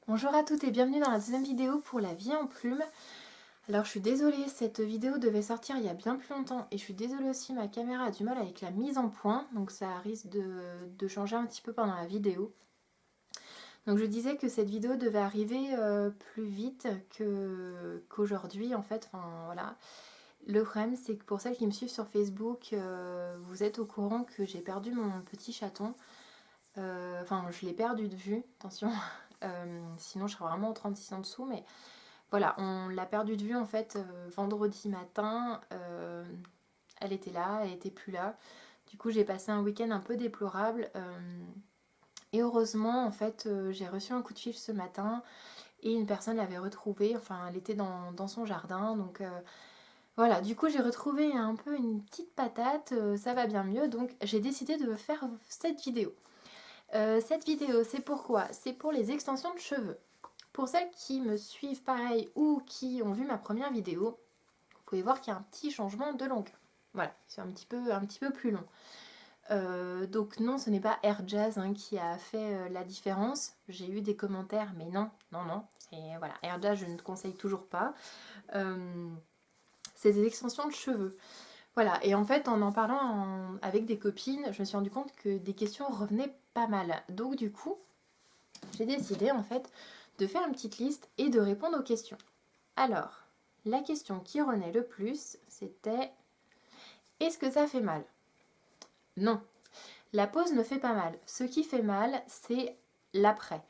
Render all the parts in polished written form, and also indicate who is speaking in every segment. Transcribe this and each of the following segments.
Speaker 1: Bonjour à toutes et bienvenue dans la deuxième vidéo pour la vie en plume. Alors je suis désolée, cette vidéo devait sortir il y a bien plus longtemps et je suis désolée aussi, ma caméra a du mal avec la mise en point, donc ça risque de changer un petit peu pendant la vidéo. Donc je disais que cette vidéo devait arriver plus vite qu'aujourd'hui en fait, enfin voilà. Le problème c'est que pour celles qui me suivent sur Facebook, vous êtes au courant que j'ai perdu mon petit chaton. Enfin je l'ai perdu de vue, attention. Sinon je serais vraiment en 36 en dessous, mais voilà, on l'a perdu de vue en fait vendredi matin. Elle était là, elle était plus là. Du coup j'ai passé un week-end un peu déplorable. Et heureusement en fait j'ai reçu un coup de fil ce matin et une personne l'avait retrouvée. Enfin elle était dans son jardin. Donc voilà, du coup j'ai retrouvé un peu une petite patate. Ça va bien mieux. Donc j'ai décidé de faire cette vidéo. Cette vidéo c'est pourquoi? C'est pour les extensions de cheveux. Pour celles qui me suivent pareil ou qui ont vu ma première vidéo, vous pouvez voir qu'il y a un petit changement de longueur. Voilà, c'est un petit peu plus long. Donc non, ce n'est pas Air Jazz qui a fait la différence. J'ai eu des commentaires, mais non, non, non. Voilà, Air Jazz, je ne conseille toujours pas. C'est des extensions de cheveux. Voilà, et en fait, en parlant avec des copines, je me suis rendu compte que des questions revenaient pas mal. Donc du coup, j'ai décidé en fait de faire une petite liste et de répondre aux questions. Alors, la question qui revenait le plus, c'était: est-ce que ça fait mal? Non. La pause ne fait pas mal. Ce qui fait mal, c'est l'après.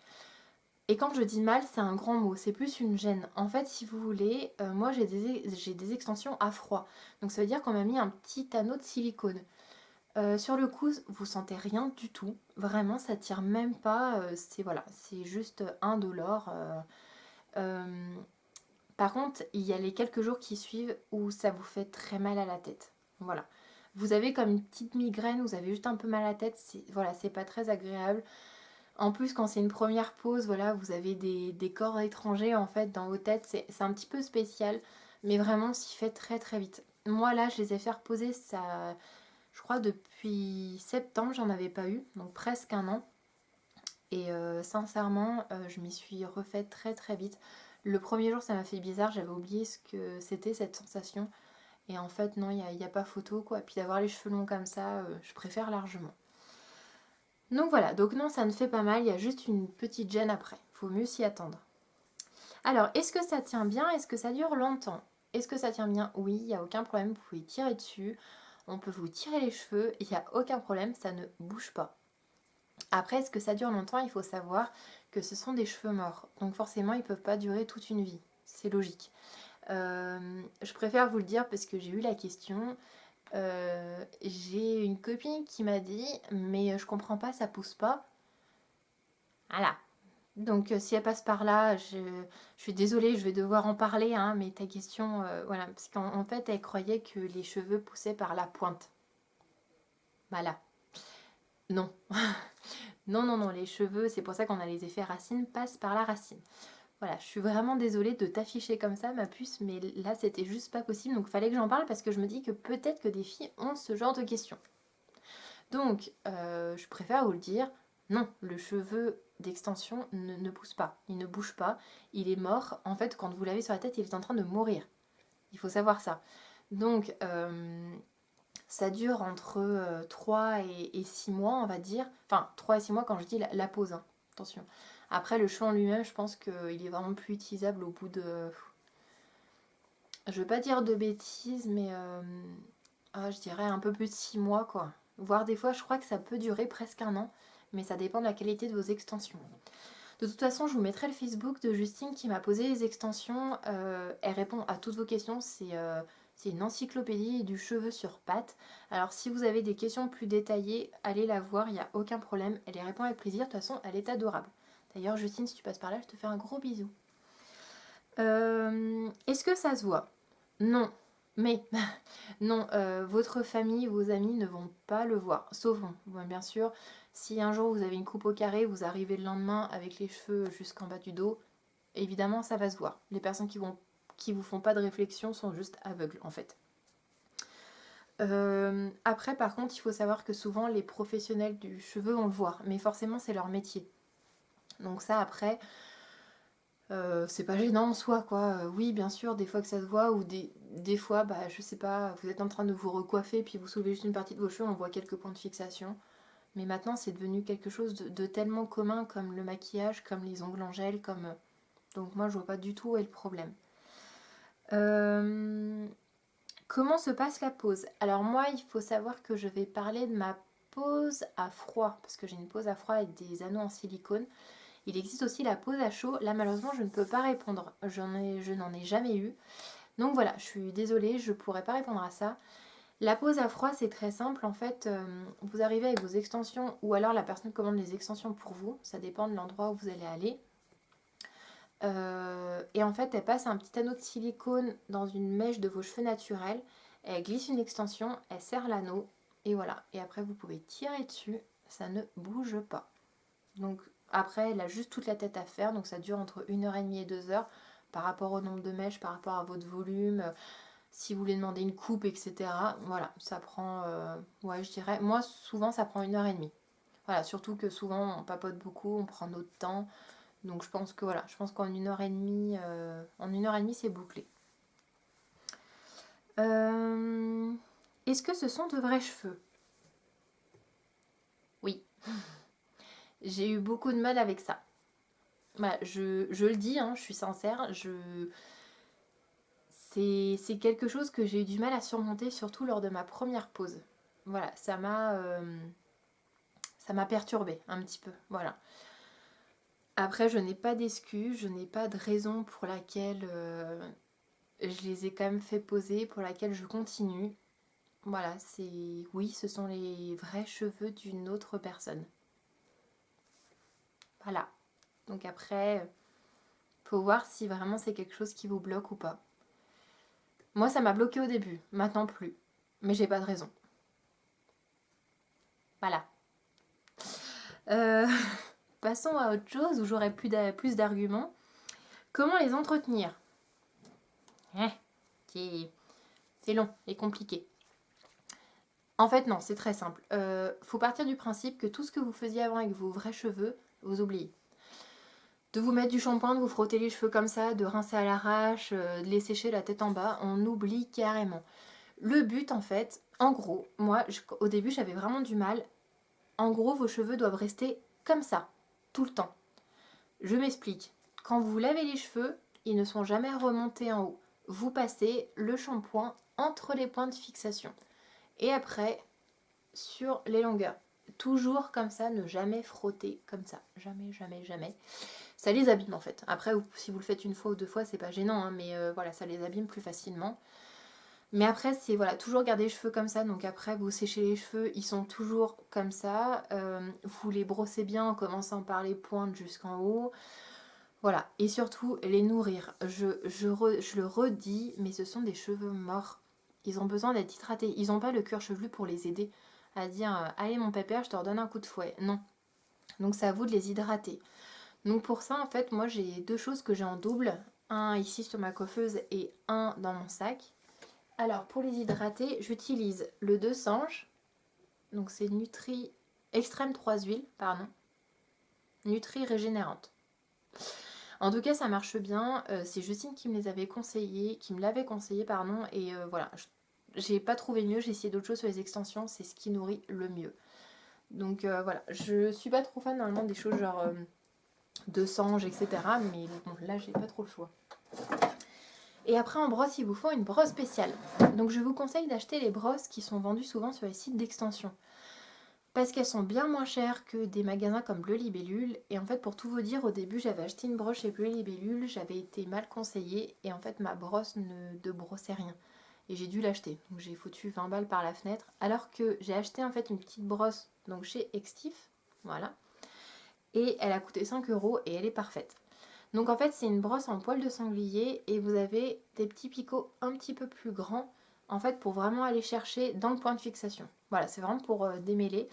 Speaker 1: Et quand je dis mal, c'est un grand mot, c'est plus une gêne. En fait, si vous voulez, moi j'ai des extensions à froid. Donc ça veut dire qu'on m'a mis un petit anneau de silicone. Sur le cou, vous sentez rien du tout. Vraiment, ça tire même pas. C'est voilà, c'est juste indolore. Par contre, il y a les quelques jours qui suivent où ça vous fait très mal à la tête. Voilà. Vous avez comme une petite migraine, vous avez juste un peu mal à la tête, voilà, c'est pas très agréable. En plus, quand c'est une première pause, voilà, vous avez des corps étrangers en fait dans vos têtes, c'est un petit peu spécial, mais vraiment s'y fait très très vite. Moi là, je les ai fait reposer, ça, je crois depuis septembre, j'en avais pas eu, donc presque un an. Et sincèrement, je m'y suis refaite très très vite. Le premier jour, ça m'a fait bizarre, j'avais oublié ce que c'était cette sensation. Et en fait, non, il n'y a pas photo quoi. Puis d'avoir les cheveux longs comme ça, je préfère largement. Donc voilà, donc non, ça ne fait pas mal, il y a juste une petite gêne après. Faut mieux s'y attendre. Alors, est-ce que ça tient bien? Est-ce que ça dure longtemps? Est-ce que ça tient bien? Oui, il n'y a aucun problème, vous pouvez tirer dessus. On peut vous tirer les cheveux, il n'y a aucun problème, ça ne bouge pas. Après, est-ce que ça dure longtemps? Il faut savoir que ce sont des cheveux morts. Donc forcément, ils ne peuvent pas durer toute une vie. C'est logique. Je préfère vous le dire parce que j'ai eu la question. J'ai une copine qui m'a dit: mais je comprends pas, ça pousse pas. Voilà. Donc si elle passe par là, je suis désolée, je vais devoir en parler, mais ta question, voilà, parce qu'en fait, elle croyait que les cheveux poussaient par la pointe. Voilà. Non. Non, non, non, les cheveux, c'est pour ça qu'on a les effets racines, passent par la racine. Voilà, je suis vraiment désolée de t'afficher comme ça, ma puce, mais là, c'était juste pas possible. Donc, il fallait que j'en parle parce que je me dis que peut-être que des filles ont ce genre de questions. Donc, je préfère vous le dire, non, le cheveu d'extension ne pousse pas, il ne bouge pas, il est mort. En fait, quand vous l'avez sur la tête, il est en train de mourir. Il faut savoir ça. Donc, ça dure entre 3 et 6 mois, on va dire. Enfin, 3 et 6 mois quand je dis la pause, attention. Après, le cheveu en lui-même, je pense qu'il est vraiment plus utilisable au bout de... Je veux pas dire de bêtises, mais je dirais un peu plus de 6 mois, quoi. Voire des fois, je crois que ça peut durer presque un an, mais ça dépend de la qualité de vos extensions. De toute façon, je vous mettrai le Facebook de Justine qui m'a posé les extensions. Elle répond à toutes vos questions. C'est une encyclopédie du cheveu sur pattes. Alors si vous avez des questions plus détaillées, allez la voir, il n'y a aucun problème. Elle y répond avec plaisir. De toute façon, elle est adorable. D'ailleurs, Justine, si tu passes par là, je te fais un gros bisou. Est-ce que ça se voit? Non. Mais, non, votre famille, vos amis ne vont pas le voir. Sauf, bon, bien sûr, si un jour vous avez une coupe au carré, vous arrivez le lendemain avec les cheveux jusqu'en bas du dos, évidemment ça va se voir. Les personnes qui vous font pas de réflexion sont juste aveugles en fait. Après par contre il faut savoir que souvent les professionnels du cheveu vont le voir, mais forcément c'est leur métier. Donc ça après, C'est pas gênant en soi, quoi. Oui, bien sûr, des fois que ça se voit, ou des fois, bah, je sais pas, vous êtes en train de vous recoiffer, puis vous soulevez juste une partie de vos cheveux, on voit quelques points de fixation. Mais maintenant, c'est devenu quelque chose de tellement commun, comme le maquillage, comme les ongles en gel, comme... Donc moi, je vois pas du tout où est le problème. Comment se passe la pose? Alors moi, il faut savoir que je vais parler de ma pose à froid, parce que j'ai une pose à froid avec des anneaux en silicone. Il existe aussi la pose à chaud. Là, malheureusement, je ne peux pas répondre. Je n'en ai jamais eu. Donc voilà, je suis désolée, je ne pourrais pas répondre à ça. La pose à froid, c'est très simple. En fait, vous arrivez avec vos extensions, ou alors la personne commande les extensions pour vous. Ça dépend de l'endroit où vous allez aller. Et en fait, elle passe un petit anneau de silicone dans une mèche de vos cheveux naturels. Elle glisse une extension, elle serre l'anneau. Et voilà. Et après, vous pouvez tirer dessus. Ça ne bouge pas. Donc après, elle a juste toute la tête à faire. Donc ça dure entre 1h30 et 2h. Par rapport au nombre de mèches, par rapport à votre volume. Si vous voulez demander une coupe, etc. Voilà, ça prend... ouais, je dirais... Moi, souvent, ça prend 1h30. Voilà, surtout que souvent, on papote beaucoup, on prend notre temps. Donc je pense que voilà, je pense qu'en 1h30, c'est bouclé. Est-ce que ce sont de vrais cheveux? Oui. J'ai eu beaucoup de mal avec ça. Bah, je le dis, hein, je suis sincère, c'est quelque chose que j'ai eu du mal à surmonter, surtout lors de ma première pause. Voilà, ça m'a perturbée un petit peu. Voilà. Après, je n'ai pas d'excuses, je n'ai pas de raison pour laquelle je les ai quand même fait poser, pour laquelle je continue. Voilà, c'est... Oui, ce sont les vrais cheveux d'une autre personne. Voilà. Donc après, faut voir si vraiment c'est quelque chose qui vous bloque ou pas. Moi, ça m'a bloqué au début, maintenant plus. Mais j'ai pas de raison. Voilà. Euh, Passons à autre chose où j'aurai plus d'arguments. Comment les entretenir? C'est long et compliqué. En fait, non, c'est très simple. Faut partir du principe que tout ce que vous faisiez avant avec vos vrais cheveux, vous oubliez. De vous mettre du shampoing, de vous frotter les cheveux comme ça, de rincer à l'arrache, de les sécher la tête en bas, on oublie carrément. Le but, en fait, en gros, moi, au début, j'avais vraiment du mal. En gros, vos cheveux doivent rester comme ça, tout le temps. Je m'explique. Quand vous lavez les cheveux, ils ne sont jamais remontés en haut. Vous passez le shampoing entre les points de fixation. Et après, sur les longueurs. Toujours comme ça, ne jamais frotter comme ça. Jamais, jamais, jamais. Ça les abîme en fait. Après, si vous le faites une fois ou deux fois, c'est pas gênant, hein, mais voilà, ça les abîme plus facilement. Mais après, c'est voilà, toujours garder les cheveux comme ça. Donc après, vous séchez les cheveux, ils sont toujours comme ça. Vous les brossez bien en commençant par les pointes jusqu'en haut. Voilà. Et surtout, les nourrir. Je le redis, mais ce sont des cheveux morts. Ils ont besoin d'être hydratés. Ils n'ont pas le cuir chevelu pour les aider à dire allez mon pépère, je te redonne un coup de fouet. Non. Donc c'est à vous de les hydrater. Donc pour ça, en fait, moi j'ai deux choses que j'ai en double. Un ici sur ma coiffeuse et un dans mon sac. Alors pour les hydrater, j'utilise le 2 Sange. Donc c'est Nutri Extrême 3 huiles, pardon. Nutri Régénérante. En tout cas, ça marche bien. C'est Justine qui me les avait conseillés, qui me l'avait conseillé, pardon. Et voilà, j'ai pas trouvé mieux. J'ai essayé d'autres choses sur les extensions. C'est ce qui nourrit le mieux. Donc voilà, je suis pas trop fan normalement des choses genre de Sange, etc. Mais bon, là, j'ai pas trop le choix. Et après en brosse, il vous faut une brosse spéciale. Donc je vous conseille d'acheter les brosses qui sont vendues souvent sur les sites d'extension. Parce qu'elles sont bien moins chères que des magasins comme Bleu Libellule. Et en fait, pour tout vous dire, au début, j'avais acheté une brosse chez Bleu Libellule. J'avais été mal conseillée. Et en fait, ma brosse ne brossait rien. Et j'ai dû l'acheter. Donc j'ai foutu 20 balles par la fenêtre. Alors que j'ai acheté en fait une petite brosse donc chez Extif. Voilà. Et elle a coûté 5 € et elle est parfaite. Donc en fait c'est une brosse en poil de sanglier et vous avez des petits picots un petit peu plus grands en fait pour vraiment aller chercher dans le point de fixation. Voilà, c'est vraiment pour démêler.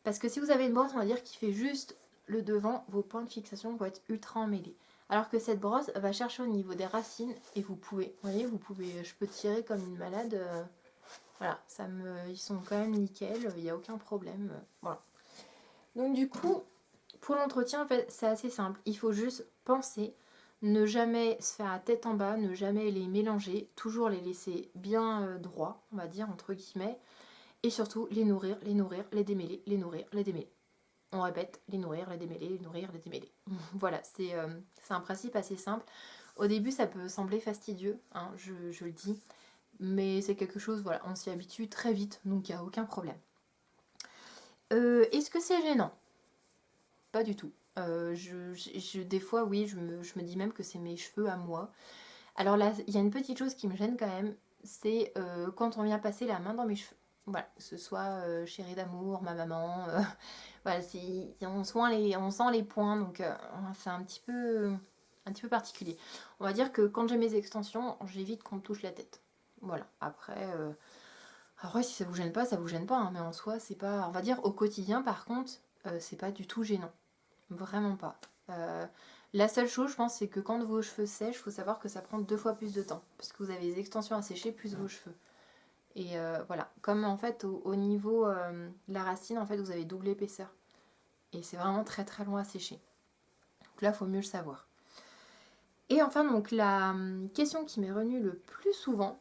Speaker 1: Parce que si vous avez une brosse on va dire qui fait juste le devant, vos points de fixation vont être ultra emmêlés. Alors que cette brosse va chercher au niveau des racines et vous voyez, je peux tirer comme une malade. Voilà, ils sont quand même nickel, il n'y a aucun problème. Voilà. Donc du coup, pour l'entretien, en fait, c'est assez simple. Il faut juste penser, Ne jamais se faire à tête en bas, ne jamais les mélanger, toujours les laisser bien droits, on va dire, entre guillemets. Et surtout, les nourrir, les démêler, les nourrir, les démêler. On répète, les nourrir, les démêler, les nourrir, les démêler. Voilà, c'est un principe assez simple. Au début, ça peut sembler fastidieux, hein, je le dis. Mais c'est quelque chose, voilà, on s'y habitue très vite, donc il n'y a aucun problème. Est-ce que c'est gênant? Pas du tout. Des fois, oui, je me dis même que c'est mes cheveux à moi. Alors là, il y a une petite chose qui me gêne quand même, c'est quand on vient passer la main dans mes cheveux. Voilà, que ce soit chérie d'amour, ma maman, voilà, on sent les points, donc c'est un petit peu particulier. On va dire que quand j'ai mes extensions, j'évite qu'on me touche la tête. Voilà, après si ça vous gêne pas, ça vous gêne pas, hein, mais en soi, c'est pas... On va dire au quotidien, par contre, c'est pas du tout gênant. Vraiment pas. La seule chose, je pense, c'est que quand vos cheveux sèchent, il faut savoir que ça prend 2 fois plus de temps. Parce que vous avez les extensions à sécher plus vos cheveux. Et voilà. Comme en fait, au niveau de la racine, en fait, vous avez double épaisseur. Et c'est vraiment très très long à sécher. Donc là, il faut mieux le savoir. Et enfin, donc, la question qui m'est revenue le plus souvent,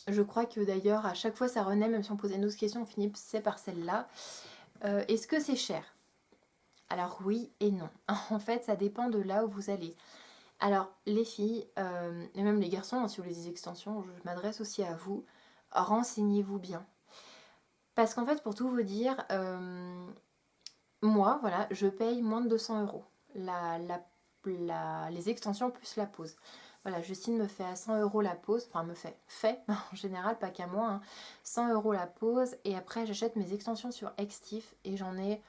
Speaker 1: je crois que d'ailleurs, à chaque fois, ça renaît, même si on posait une autre question, on finissait par celle-là. Est-ce que c'est cher? Alors oui et non. En fait, ça dépend de là où vous allez. Alors, les filles, et même les garçons, hein, si vous voulez des extensions, je m'adresse aussi à vous, renseignez-vous bien. Parce qu'en fait, pour tout vous dire, moi, voilà, je paye moins de 200 € les extensions plus la pose. Voilà, Justine me fait à 100 € la pose, enfin fait en général, pas qu'à moi, hein, 100 € la pose, et après j'achète mes extensions sur Extif, et j'en ai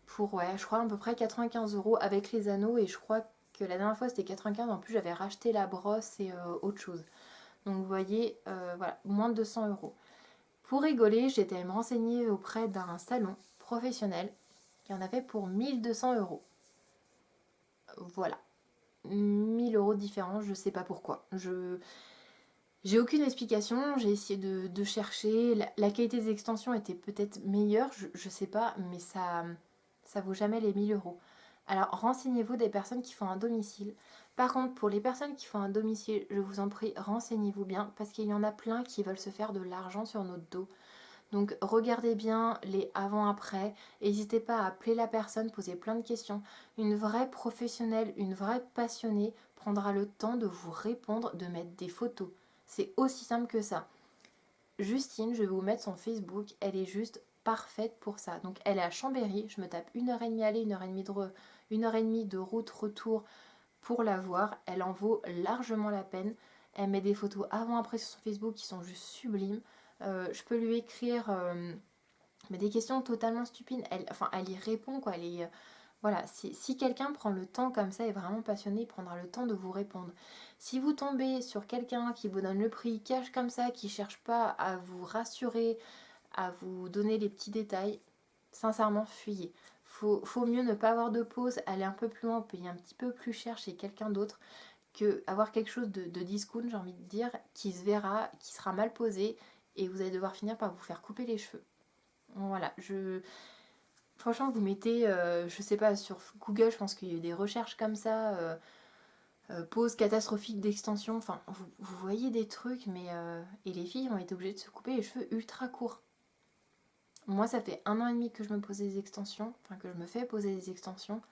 Speaker 1: pour, ouais, je crois à peu près 95 € avec les anneaux, et je crois que la dernière fois c'était 95, en plus j'avais racheté la brosse et autre chose. Donc vous voyez, voilà, moins de 200 €. Pour rigoler, j'étais me renseigner auprès d'un salon professionnel qui en avait pour 1200 €. Voilà, 1000 € de différence, je sais pas pourquoi. J'ai aucune explication, j'ai essayé de chercher. La qualité des extensions était peut-être meilleure, je sais pas, mais ça vaut jamais les 1000 €. Alors renseignez-vous des personnes qui font un domicile. Par contre, pour les personnes qui font un domicile, je vous en prie, renseignez-vous bien, parce qu'il y en a plein qui veulent se faire de l'argent sur notre dos. Donc regardez bien les avant-après, n'hésitez pas à appeler la personne, poser plein de questions. Une vraie professionnelle, une vraie passionnée prendra le temps de vous répondre, de mettre des photos. C'est aussi simple que ça. Justine, je vais vous mettre son Facebook, elle est juste parfaite pour ça. Donc elle est à Chambéry, je me tape 1h30 aller, 1h30 de route retour pour la voir. Elle en vaut largement la peine. Elle met des photos avant-après sur son Facebook qui sont juste sublimes. Je peux lui écrire mais des questions totalement stupides. Elle y répond, quoi. Voilà, si quelqu'un prend le temps comme ça, est vraiment passionné, il prendra le temps de vous répondre. Si vous tombez sur quelqu'un qui vous donne le prix cash comme ça, qui cherche pas à vous rassurer, à vous donner les petits détails, sincèrement, fuyez. Faut mieux ne pas avoir de pause, aller un peu plus loin, payer un petit peu plus cher chez quelqu'un d'autre, que avoir quelque chose de discount, j'ai envie de dire, qui se verra, qui sera mal posé, et vous allez devoir finir par vous faire couper les cheveux. Voilà, franchement, vous mettez, je sais pas, sur Google, je pense qu'il y a eu des recherches comme ça, pause catastrophique d'extension, enfin, vous voyez des trucs, mais... et les filles ont été obligées de se couper les cheveux ultra courts. Moi, ça fait 1 an et demi que je me pose des extensions, enfin que je me fais poser des extensions.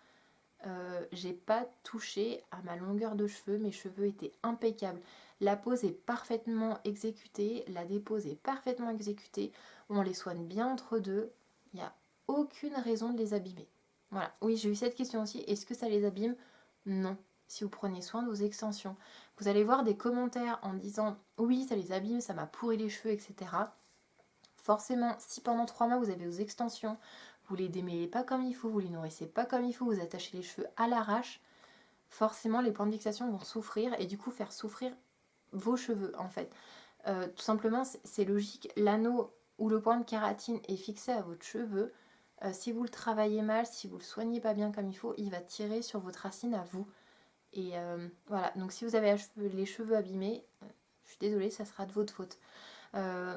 Speaker 1: J'ai pas touché à ma longueur de cheveux, mes cheveux étaient impeccables. La pose est parfaitement exécutée, la dépose est parfaitement exécutée, on les soigne bien entre deux, il n'y a aucune raison de les abîmer. Voilà, oui, j'ai eu cette question aussi, est-ce que ça les abîme? Non, si vous prenez soin de vos extensions. Vous allez voir des commentaires en disant oui, ça les abîme, ça m'a pourri les cheveux, etc. Forcément, si pendant 3 mois vous avez vos extensions, vous les démêlez pas comme il faut, vous les nourrissez pas comme il faut, vous attachez les cheveux à l'arrache, forcément les points de fixation vont souffrir et du coup faire souffrir vos cheveux en fait. Tout simplement, c'est logique, l'anneau ou le point de kératine est fixé à votre cheveu. Si vous le travaillez mal, si vous le soignez pas bien comme il faut, il va tirer sur votre racine à vous. Et voilà, donc si vous avez les cheveux abîmés, je suis désolée, ça sera de votre faute.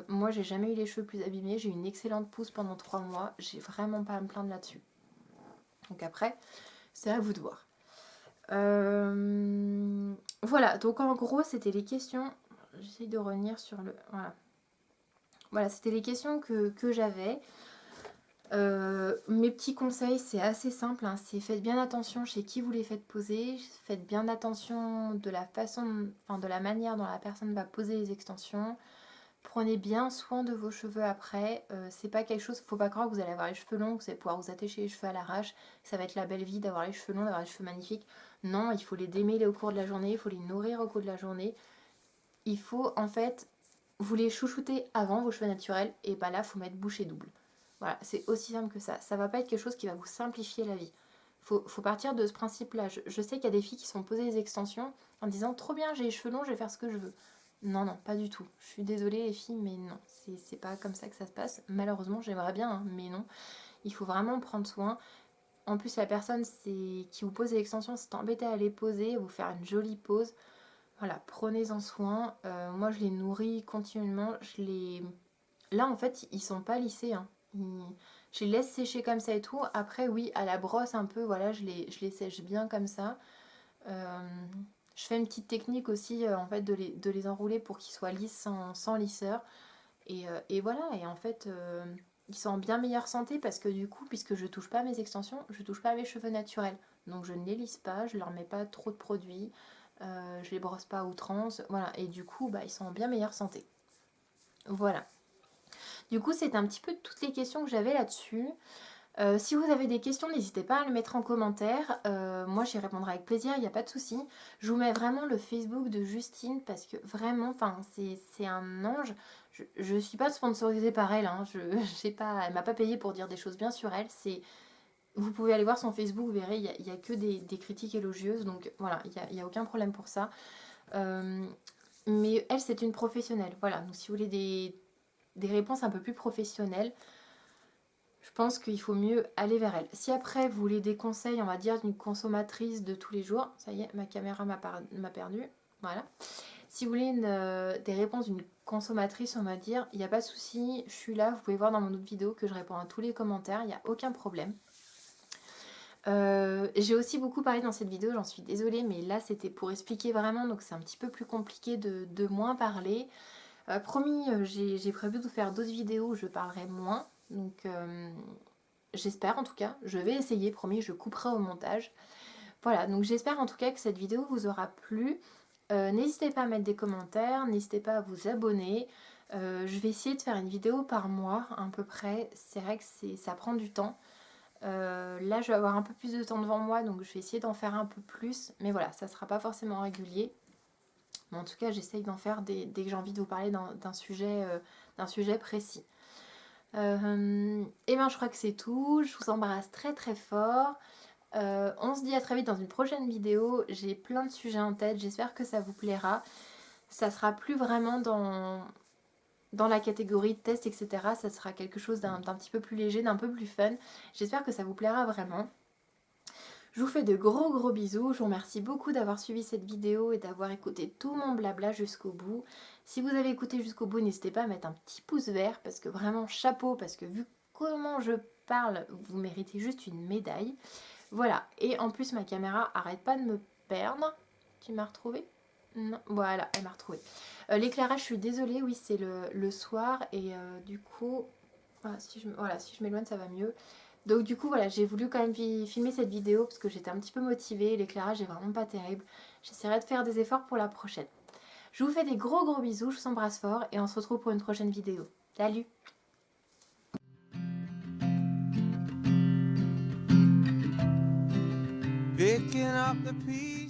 Speaker 1: Moi, j'ai jamais eu les cheveux plus abîmés. J'ai eu une excellente pousse pendant 3 mois. J'ai vraiment pas à me plaindre là-dessus. Donc après, c'est à vous de voir. Voilà, donc en gros, c'était les questions. J'essaie de revenir sur le... Voilà. Voilà, c'était les questions que j'avais. Mes petits conseils, c'est assez simple, hein, c'est faites bien attention chez qui vous les faites poser, faites bien attention de la façon, enfin de la manière dont la personne va poser les extensions. Prenez bien soin de vos cheveux après. C'est pas quelque chose, faut pas croire que vous allez avoir les cheveux longs, que vous allez pouvoir vous attacher les cheveux à l'arrache, que ça va être la belle vie d'avoir les cheveux longs, d'avoir les cheveux magnifiques. Non, il faut les démêler au cours de la journée, il faut les nourrir au cours de la journée. Il faut en fait vous les chouchouter avant vos cheveux naturels, et bah là, faut mettre bouchée double. Voilà, c'est aussi simple que ça. Ça va pas être quelque chose qui va vous simplifier la vie. Faut partir de ce principe-là. Je sais qu'il y a des filles qui se sont posées des extensions en disant trop bien, j'ai les cheveux longs, je vais faire ce que je veux. Non, non, pas du tout. Je suis désolée les filles, mais non, c'est pas comme ça que ça se passe. Malheureusement, j'aimerais bien, hein, mais non. Il faut vraiment prendre soin. En plus, la personne qui vous pose les extensions s'est embêtée à les poser, à vous faire une jolie pose. Voilà, prenez-en soin. Moi, je les nourris continuellement. Là, en fait, ils sont pas lissés, hein. Je les laisse sécher comme ça et tout. Après, oui, à la brosse un peu, voilà, je les sèche bien comme ça. Euh, je fais une petite technique aussi, en fait, de les enrouler pour qu'ils soient lisses sans lisseur. Et voilà, et en fait, ils sont en bien meilleure santé parce que du coup, puisque je touche pas à mes extensions, je touche pas à mes cheveux naturels. Donc je ne les lisse pas, je leur mets pas trop de produits, je les brosse pas à outrance, voilà. Et du coup, bah, ils sont en bien meilleure santé. Voilà. Du coup, c'est un petit peu toutes les questions que j'avais là-dessus. Si vous avez des questions, n'hésitez pas à le mettre en commentaire. Moi, j'y répondrai avec plaisir, il n'y a pas de souci. Je vous mets vraiment le Facebook de Justine parce que vraiment, c'est un ange. Je ne suis pas sponsorisée par elle, hein. Je sais pas, elle m'a pas payé pour dire des choses bien sur elle. Vous pouvez aller voir son Facebook, vous verrez, il n'y a que des critiques élogieuses. Donc voilà, il n'y a aucun problème pour ça. Mais elle, c'est une professionnelle. Voilà, donc si vous voulez des réponses un peu plus professionnelles, je pense qu'il faut mieux aller vers elle. Si après vous voulez des conseils, on va dire, d'une consommatrice de tous les jours, ça y est, ma caméra m'a perdu. Voilà. Si vous voulez des réponses d'une consommatrice, on va dire, il n'y a pas de souci, je suis là, vous pouvez voir dans mon autre vidéo que je réponds à tous les commentaires, il n'y a aucun problème. J'ai aussi beaucoup parlé dans cette vidéo, j'en suis désolée, mais là c'était pour expliquer vraiment, donc c'est un petit peu plus compliqué de moins parler. Promis, j'ai prévu de vous faire d'autres vidéos où je parlerai moins, donc j'espère en tout cas, je vais essayer, promis, je couperai au montage. Voilà, donc j'espère en tout cas que cette vidéo vous aura plu. N'hésitez pas à mettre des commentaires, n'hésitez pas à vous abonner. Je vais essayer de faire une vidéo par mois à peu près. C'est vrai que ça prend du temps. Là, je vais avoir un peu plus de temps devant moi, donc je vais essayer d'en faire un peu plus. Mais voilà, ça ne sera pas forcément régulier. Mais en tout cas, j'essaye d'en faire dès que j'ai envie de vous parler d'un sujet précis. Et ben je crois que c'est tout. Je vous embrasse très très fort. On se dit à très vite dans une prochaine vidéo. J'ai plein de sujets en tête. J'espère que ça vous plaira. Ça sera plus vraiment dans la catégorie de test, etc. Ça sera quelque chose d'un petit peu plus léger, d'un peu plus fun. J'espère que ça vous plaira vraiment. Je vous fais de gros gros bisous. Je vous remercie beaucoup d'avoir suivi cette vidéo et d'avoir écouté tout mon blabla jusqu'au bout. Si vous avez écouté jusqu'au bout, n'hésitez pas à mettre un petit pouce vert parce que vraiment chapeau, parce que vu comment je parle, vous méritez juste une médaille. Voilà, et en plus ma caméra arrête pas de me perdre. Tu m'as retrouvée? Non, voilà, elle m'a retrouvée. L'éclairage, je suis désolée, oui, c'est le soir et du coup, voilà, si je m'éloigne, ça va mieux. Donc du coup, voilà, j'ai voulu quand même filmer cette vidéo parce que j'étais un petit peu motivée. L'éclairage est vraiment pas terrible. J'essaierai de faire des efforts pour la prochaine. Je vous fais des gros gros bisous, je vous embrasse fort et on se retrouve pour une prochaine vidéo. Salut!
Speaker 2: Picking up the pieces.